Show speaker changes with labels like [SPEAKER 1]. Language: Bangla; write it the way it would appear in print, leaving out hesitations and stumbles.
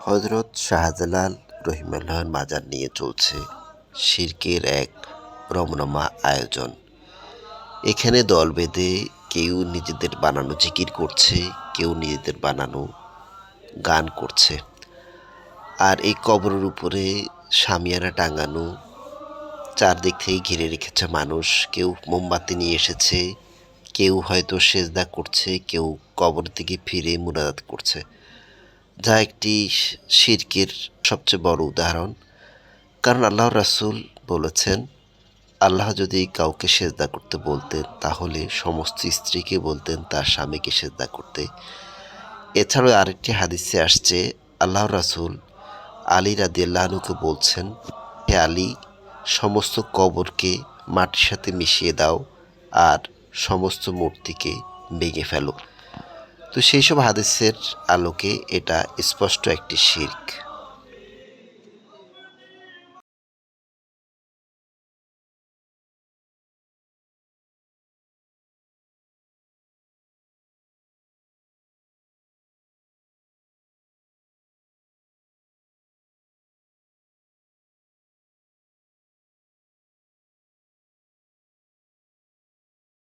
[SPEAKER 1] হযরত শাহজালাল রহিমাল্লাহর মাজার নিয়ে চলছে শিরকের এক রমরমা আয়োজন। এখানে দল বেঁধে কেউ নিজেদের বানানো জিকির করছে, কেউ নিজেদের বানানো গান করছে। আর এই কবরের উপরে শামিয়ানা টাঙানো, চারদিক থেকে ঘিরে রেখেছে মানুষ। কেউ মোমবাতি নিয়ে এসেছে, কেউ হয়তো সেজদা করছে, কেউ কবর থেকে ফিরে মুনাজাত করছে, যা একটি শিরকের সবচেয়ে বড় উদাহরণ। কারণ আল্লাহর রাসূল বলেছেন, আল্লাহ যদি কাউকে সেজদা করতে বলতেন তাহলে সমস্ত স্ত্রীকে বলতেন তার স্বামীকে সেজদা করতে। এছাড়াও আরেকটি হাদিসে আসছে, আল্লাহর রাসূল আলী রাদিয়াল্লাহু আনহুকে বলছেন, হে আলী, সমস্ত কবরকে মাটির সাথে মিশিয়ে দাও আর সমস্ত মূর্তিকে ভেঙে ফেলো। তো সেই সব হাদিসের আলোকে এটা স্পষ্ট একটি শিরক।